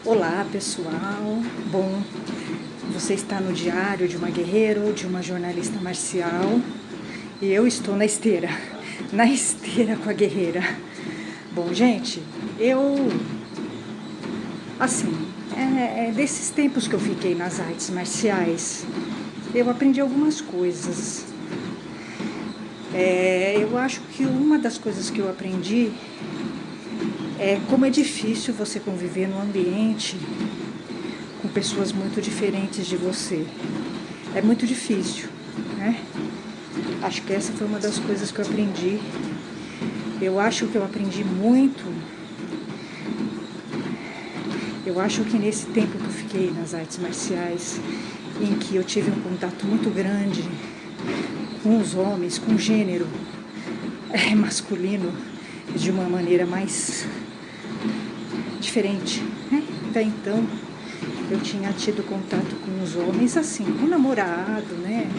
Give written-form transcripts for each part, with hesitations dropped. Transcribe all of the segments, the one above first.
Olá pessoal, bom, você está no diário de uma guerreira ou de uma jornalista marcial e eu estou na esteira com a guerreira. Bom, gente, assim, desses tempos que eu fiquei nas artes marciais, eu aprendi algumas coisas. Eu acho que uma das coisas que eu aprendi é como é difícil você conviver num ambiente com pessoas muito diferentes de você. É muito difícil, né? Acho que essa foi uma das coisas que eu aprendi. Eu acho que eu aprendi muito. Eu acho que nesse tempo que eu fiquei nas artes marciais, em que eu tive um contato muito grande com os homens, com o gênero masculino, de uma maneira mais diferente, né? Até então, eu tinha tido contato com os homens assim, com namorado, né?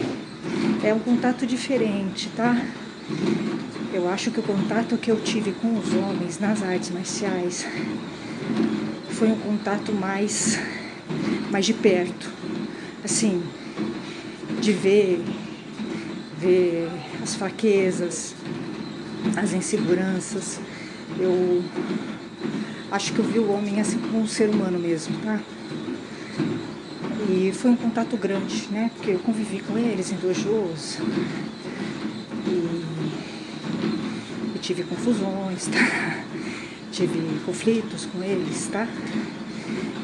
É um contato diferente, tá? Eu acho que o contato que eu tive com os homens nas artes marciais foi um contato mais de perto, assim, de ver as fraquezas, as inseguranças. Eu acho que eu vi o homem assim como um ser humano mesmo, tá? E foi um contato grande, né? Porque eu convivi com eles em dojos e tive confusões, tá? Tive conflitos com eles, tá?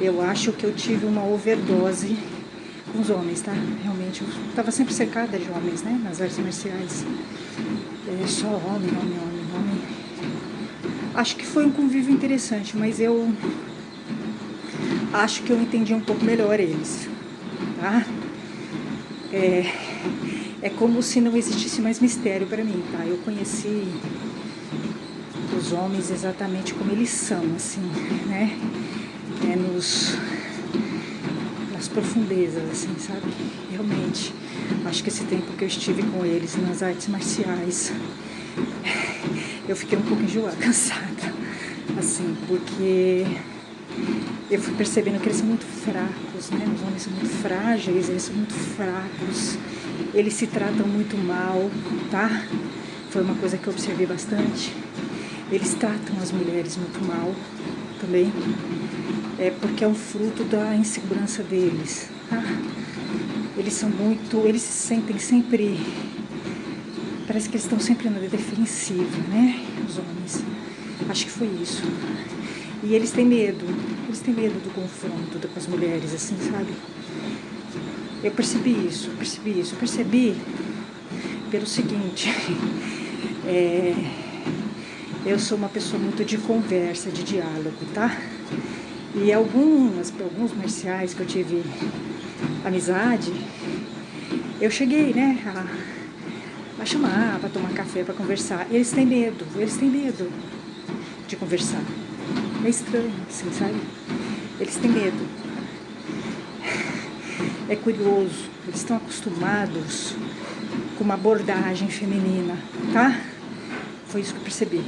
Eu acho que eu tive uma overdose com os homens, tá? Realmente, eu estava sempre cercada de homens, né? Nas artes marciais. Só homem. Acho que foi um convívio interessante, mas eu acho que eu entendi um pouco melhor eles, tá? É como se não existisse mais mistério para mim, tá? Eu conheci os homens exatamente como eles são, assim, né? Nas profundezas, assim, sabe? Realmente, acho que esse tempo que eu estive com eles nas artes marciais, eu fiquei um pouco enjoada, cansada, assim, porque eu fui percebendo que eles são muito fracos, né? Os homens são muito frágeis, eles são muito fracos, eles se tratam muito mal, tá? Foi uma coisa que eu observei bastante. Eles tratam as mulheres muito mal também, porque é um fruto da insegurança deles, tá? Eles se sentem sempre, parece que eles estão sempre na defensiva, né? Os homens. Acho que foi isso. E eles têm medo do confronto com as mulheres, assim, sabe? Eu percebi isso, percebi pelo seguinte, eu sou uma pessoa muito de conversa, de diálogo, tá? E alguns marciais que eu tive amizade, eu cheguei, né, a chamar para tomar café, para conversar. Eles têm medo de conversar. É estranho, assim, sabe? Eles têm medo. É curioso, eles estão acostumados com uma abordagem feminina, tá? Foi isso que eu percebi.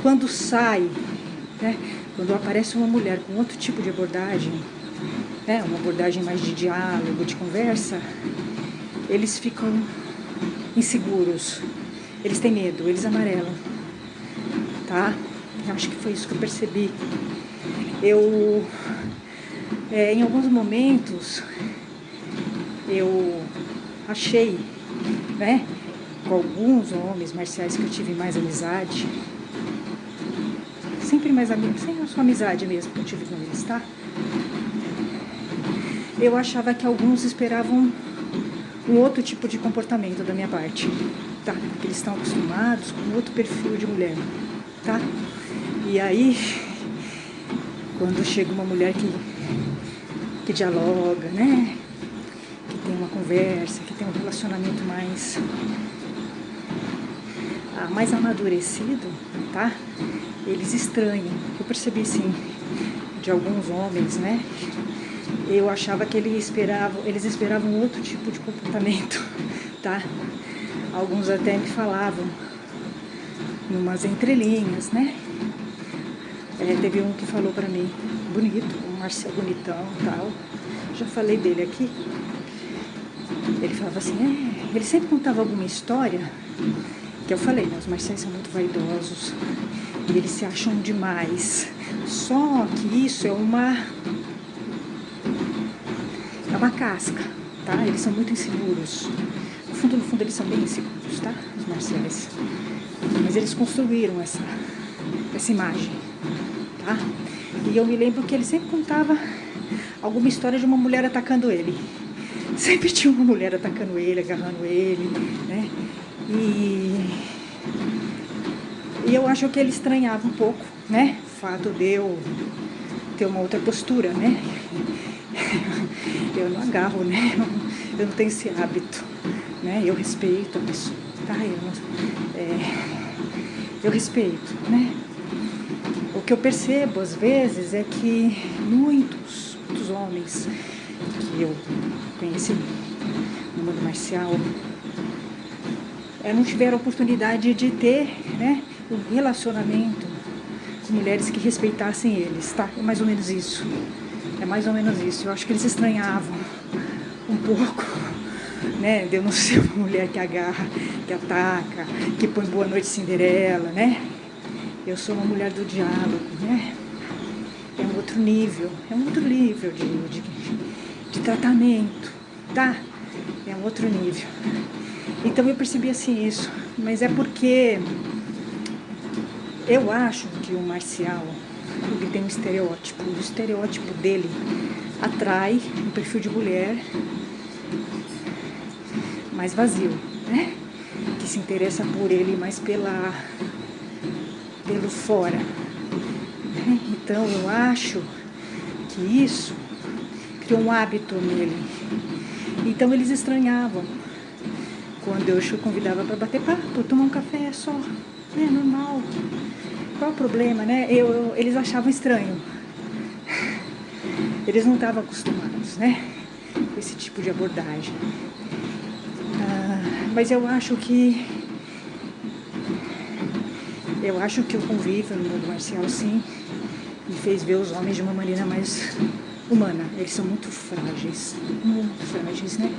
Quando sai, né? Quando aparece uma mulher com outro tipo de abordagem, né? Uma abordagem mais de diálogo, de conversa, eles ficam inseguros, eles têm medo, eles amarelam, tá? Eu acho que foi isso que eu percebi. Em alguns momentos, eu achei, né, com alguns homens marciais que eu tive mais amizade, sempre mais amigos, sem a sua amizade mesmo que eu tive com eles, tá? Eu achava que alguns esperavam um outro tipo de comportamento da minha parte, tá? Porque eles estão acostumados com outro perfil de mulher, tá? E aí, quando chega uma mulher que dialoga, né? Que tem uma conversa, que tem um relacionamento mais amadurecido, tá? Eles estranham. Eu percebi, sim, de alguns homens, né? Eu achava que eles esperavam outro tipo de comportamento, tá? Alguns até me falavam, numas entrelinhas, né? Teve um que falou pra mim, bonito, um Marcel bonitão e tal. Já falei dele aqui. Ele falava assim, ele sempre contava alguma história, que eu falei, né, os marciais são muito vaidosos, e eles se acham demais. Só que isso é uma casca, tá? Eles são muito inseguros. No fundo, eles são bem inseguros, tá? Os marciais. Mas eles construíram essa imagem, tá? E eu me lembro que ele sempre contava alguma história de uma mulher atacando ele. Sempre tinha uma mulher atacando ele, agarrando ele, né? E eu acho que ele estranhava um pouco, né? O fato de eu ter uma outra postura, né? Eu não agarro, né? Eu não tenho esse hábito, né? Eu respeito a pessoa, tá? Eu respeito, né? O que eu percebo às vezes é que muitos homens que eu conheci no mundo marcial não tiveram oportunidade de ter, né, um relacionamento com mulheres que respeitassem eles, tá? É mais ou menos isso. É mais ou menos isso. Eu acho que eles estranhavam um pouco, né? De eu não ser uma mulher que agarra, que ataca, que põe boa noite Cinderela, né? Eu sou uma mulher do diálogo, né? É um outro nível de tratamento, tá? É um outro nível. Então eu percebi assim isso, mas é porque eu acho que o marcial, ele tem um estereótipo, o estereótipo dele atrai um perfil de mulher mais vazio, né? Que se interessa por ele mais pelo fora. Né? Então eu acho que isso criou um hábito nele. Então eles estranhavam quando eu convidava para bater papo, tomar um café só, é normal. Qual o problema, né? Eles achavam estranho. Eles não estavam acostumados, né? Com esse tipo de abordagem. Mas eu acho que o convívio no mundo marcial, sim, me fez ver os homens de uma maneira mais humana. Eles são muito frágeis, né?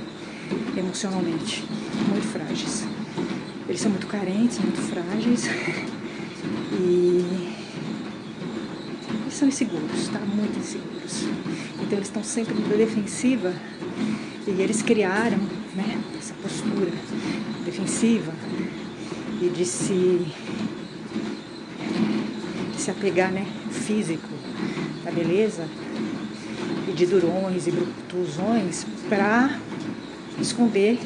Emocionalmente, muito frágeis. Eles são muito carentes, muito frágeis e eles são inseguros, tá? Muito inseguros. Então eles estão sempre na defensiva e eles criaram, né, essa postura defensiva e de se apegar, né, físico, da beleza e de durões e brutusões para esconder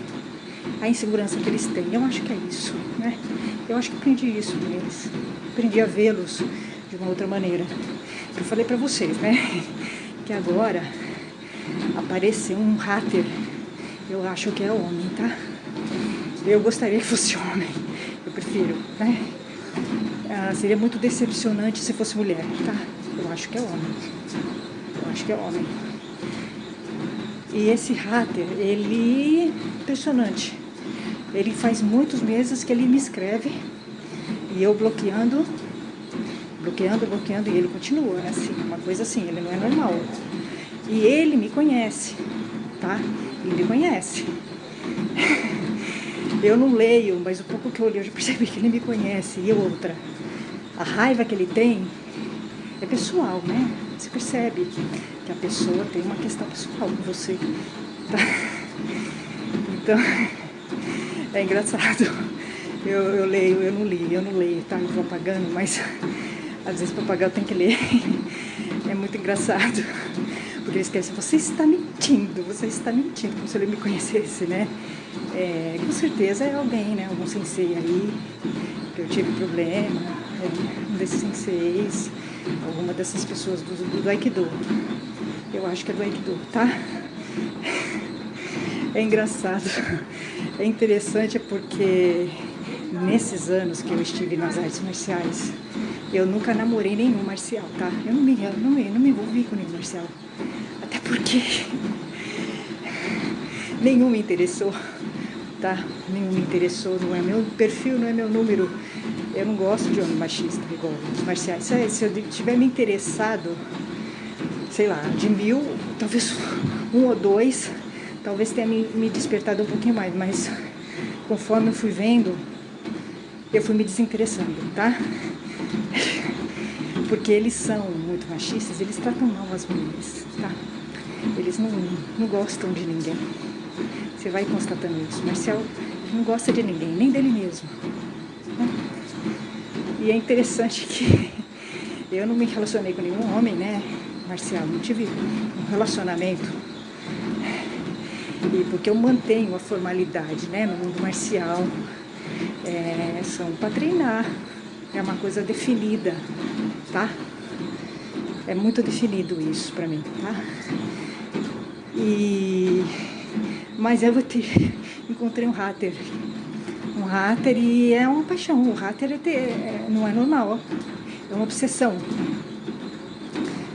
a insegurança que eles têm. Eu acho que é isso, né? Eu acho que aprendi isso com eles. Aprendi a vê-los de uma outra maneira. Eu falei pra vocês, né? Que agora apareceu um hater. Eu acho que é homem, tá? Eu gostaria que fosse homem. Eu prefiro, né? Seria muito decepcionante se fosse mulher, tá? Eu acho que é homem. Eu acho que é homem. E esse hater, ele... impressionante. Ele faz muitos meses que ele me escreve e eu bloqueando, e ele continua, assim, uma coisa assim, ele não é normal. E ele me conhece, tá? Ele me conhece. Eu não leio, mas o pouco que eu li eu já percebi que ele me conhece. E outra, a raiva que ele tem é pessoal, né? Você percebe que a pessoa tem uma questão pessoal com você, tá? Então, é engraçado. Eu leio, eu não leio, tá? Eu vou apagando, mas às vezes para apagar eu tenho que ler. É muito engraçado. Porque eles esquecem, você está mentindo, como se ele me conhecesse, né? Com certeza é alguém, né? Algum sensei aí, que eu tive problema, um desses senseis, alguma dessas pessoas do Aikido. Eu acho que é do Aikido, tá? É engraçado, é interessante porque nesses anos que eu estive nas artes marciais, eu nunca namorei nenhum marcial, tá? Eu não me envolvi com nenhum marcial. Até porque nenhum me interessou, tá? Nenhum me interessou, não é meu perfil, não é meu número. Eu não gosto de homem machista, igual os marciais. Se eu tiver me interessado, sei lá, de 1000, talvez um ou dois, talvez tenha me despertado um pouquinho mais, mas conforme eu fui vendo, eu fui me desinteressando, tá? Porque eles são muito machistas, eles tratam mal as mulheres, tá? Eles não gostam de ninguém. Você vai constatando isso. O Marcial não gosta de ninguém, nem dele mesmo. Né? E é interessante que eu não me relacionei com nenhum homem, né? Marcial, não tive um relacionamento. E porque eu mantenho a formalidade, né? No mundo marcial, são para treinar. É uma coisa definida, tá? É muito definido isso pra mim, tá? Mas eu encontrei um hater. Um hater e é uma paixão. O hater não é normal, é uma obsessão,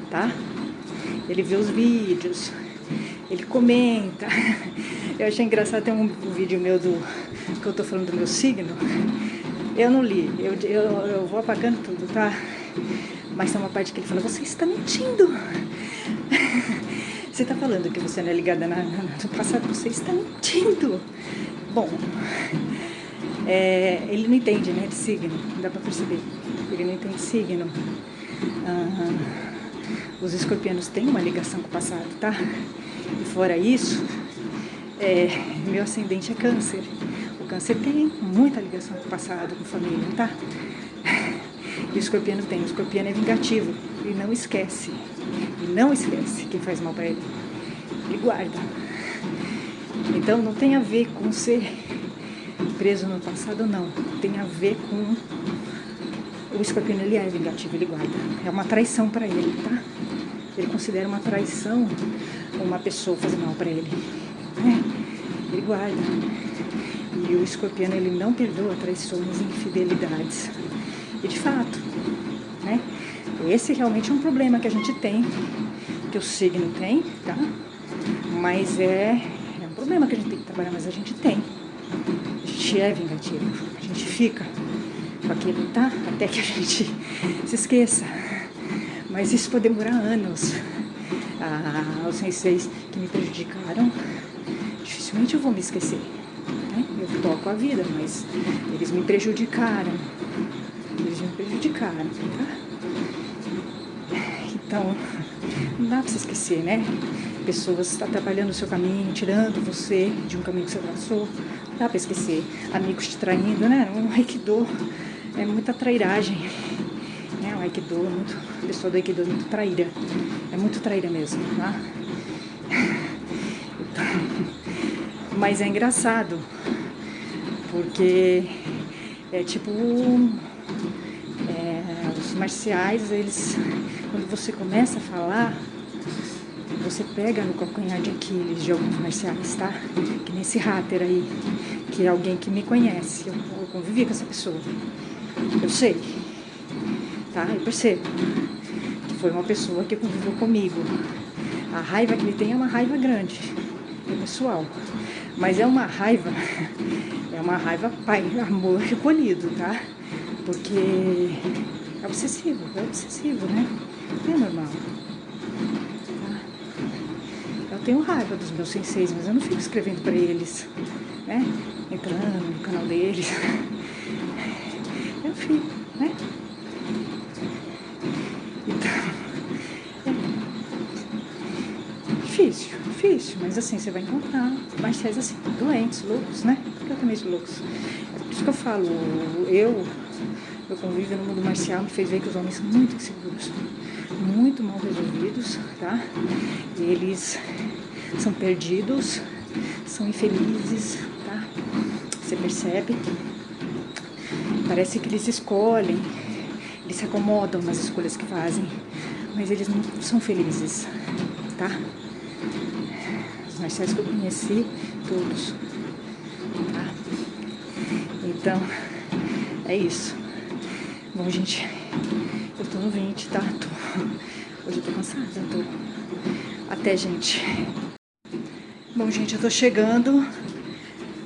tá? Ele vê os vídeos, ele comenta. Eu achei engraçado, tem um vídeo meu que eu tô falando do meu signo. Eu não li, eu vou apagando tudo, tá? Mas tem uma parte que ele fala, você está mentindo. Você está falando que você não é ligada no passado, você está mentindo. Bom, ele não entende, né, de signo, dá pra perceber. Ele não entende signo. Os escorpianos têm uma ligação com o passado, tá? E fora isso, meu ascendente é câncer. O câncer tem muita ligação com o passado, com família, tá? E o escorpiano tem. O escorpiano é vingativo. Ele não esquece. Ele não esquece quem faz mal pra ele. Ele guarda. Então não tem a ver com ser preso no passado, não. Tem a ver com... O escorpiano, ele é vingativo, ele guarda. É uma traição pra ele, tá? Ele considera uma traição uma pessoa fazer mal pra ele. Ele guarda. E o escorpiano, ele não perdoa traições e infidelidades. E de fato, né? Esse realmente é um problema que a gente tem, que o signo tem, tá? Mas é um problema que a gente tem que trabalhar, mas a gente tem. A gente é vingativo, a gente fica com aquilo, tá? Até que a gente se esqueça. Mas isso pode demorar anos. Os senseis que me prejudicaram, dificilmente eu vou me esquecer. Né? Eu toco a vida, mas eles me prejudicaram. Eles me prejudicaram, tá? Então, não dá pra se esquecer, né? Pessoas atrapalhando o seu caminho, tirando você de um caminho que você traçou. Não dá pra esquecer. Amigos te traindo, né? Um Aikido é muita trairagem. Né? O Aikido é muito... A pessoa do Aikido é muito traíra. É muito traíra mesmo, tá? Então, mas é engraçado. Porque é tipo... os marciais, eles... Quando você começa a falar... Você pega no calcanhar de Aquiles de alguns marciais, tá? Que nesse hater aí, que é alguém que me conhece. Eu convivi com essa pessoa. Eu sei, tá? Eu percebo que foi uma pessoa que conviveu comigo. A raiva que ele tem é uma raiva grande, é pessoal. Mas é uma raiva pai, amor recolhido, tá? Porque é obsessivo, né? Não é normal. Eu tenho raiva dos meus senseis, mas eu não fico escrevendo pra eles, né? Entrando no canal deles. Eu fico, né? Então, difícil, mas assim, você vai encontrar marciais assim, doentes, loucos, né? Porque eu também sou loucos. É por isso que eu falo, meu convívio no mundo marcial me fez ver que os homens são muito inseguros, muito mal resolvidos, tá? Eles são perdidos, são infelizes, tá? Você percebe? Parece que eles escolhem, eles se acomodam nas escolhas que fazem, mas eles não são felizes, tá? Os marciais que eu conheci, todos, tá? Então, é isso. Bom, gente, eu tô no 20, tá? Hoje eu tô cansada, Até, gente. Bom, gente, eu tô chegando.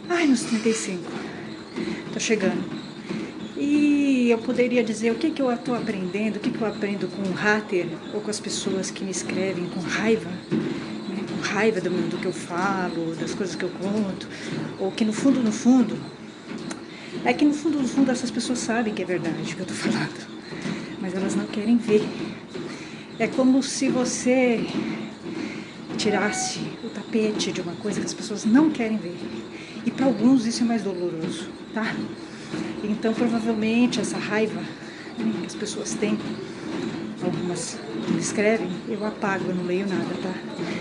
Ai, nos 35. Tô chegando. E que eu poderia dizer, o que eu estou aprendendo, o que eu aprendo com o hater ou com as pessoas que me escrevem com raiva, né? Com raiva do que eu falo, das coisas que eu conto, ou que no fundo, é que no fundo essas pessoas sabem que é verdade o que eu estou falando, mas elas não querem ver. É como se você tirasse o tapete de uma coisa que as pessoas não querem ver. E para alguns isso é mais doloroso, tá? Então provavelmente essa raiva, né, que as pessoas têm, algumas me escrevem, eu apago, eu não leio nada, tá?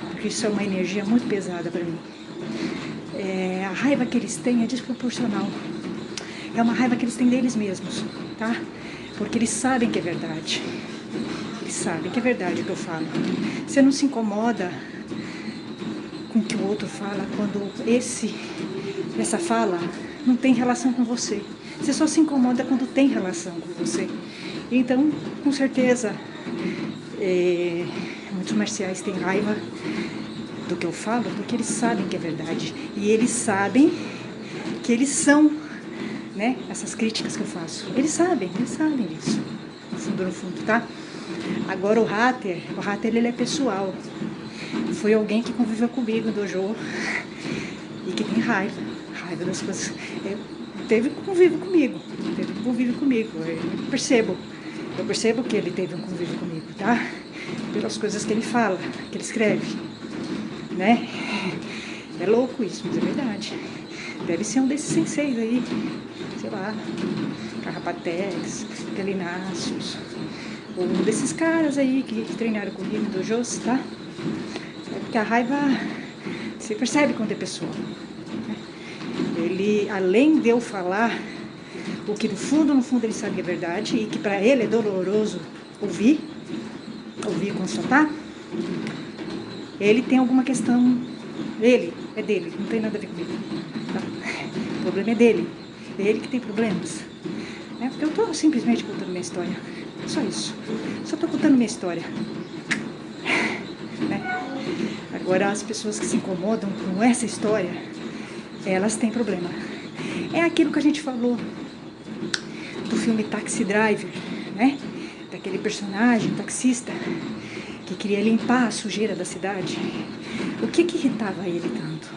Porque isso é uma energia muito pesada para mim. A raiva que eles têm é desproporcional. É uma raiva que eles têm deles mesmos, tá? Porque eles sabem que é verdade. Eles sabem que é verdade o que eu falo. Você não se incomoda com o que o outro fala quando essa fala não tem relação com você. Você só se incomoda quando tem relação com você. Então, com certeza, muitos marciais têm raiva do que eu falo porque eles sabem que é verdade. E eles sabem que eles são, né, essas críticas que eu faço. Eles sabem disso. No fundo, tá? Agora o hater ele é pessoal. Foi alguém que conviveu comigo no dojo e que tem raiva das coisas. Teve convívio comigo. Eu percebo que ele teve um convívio comigo, tá? Pelas coisas que ele fala, que ele escreve, né? É louco isso, mas é verdade. Deve ser um desses senseis aí, sei lá, Carrapatex, Galináceos, ou um desses caras aí que treinaram comigo no dojo, tá? É porque a raiva você percebe quando é pessoa. Ele, além de eu falar o que no fundo ele sabe que é verdade e que para ele é doloroso ouvir e constatar, ele tem alguma questão, é dele, não tem nada a ver comigo, tá? O problema é ele que tem problemas, né? Porque eu estou simplesmente contando minha história, só isso, só estou contando minha história, né? Agora as pessoas que se incomodam com essa história, elas têm problema. É aquilo que a gente falou do filme Taxi Driver, né? Daquele personagem taxista que queria limpar a sujeira da cidade. O que irritava ele tanto?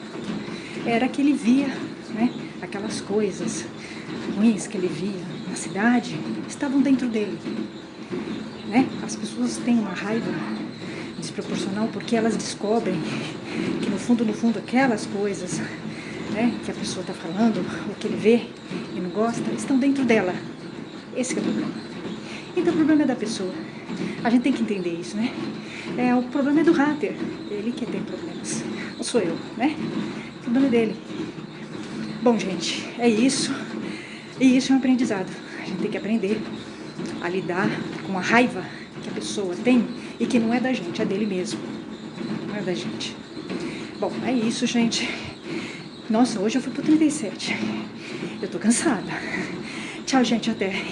Era que ele via, né, aquelas coisas ruins que ele via na cidade estavam dentro dele, né? As pessoas têm uma raiva desproporcional porque elas descobrem que no fundo aquelas coisas, né, que a pessoa está falando, o que ele vê e não gosta, estão dentro dela. Esse é o problema. Então o problema é da pessoa. A gente tem que entender isso, né? O problema é do hater. Ele que tem problemas. Não sou eu, né? O problema é dele. Bom, gente, é isso. E isso é um aprendizado. A gente tem que aprender a lidar com a raiva que a pessoa tem e que não é da gente, é dele mesmo. Não é da gente. Bom, é isso, gente. Nossa, hoje eu fui pro 37. Eu tô cansada. Tchau, gente, até.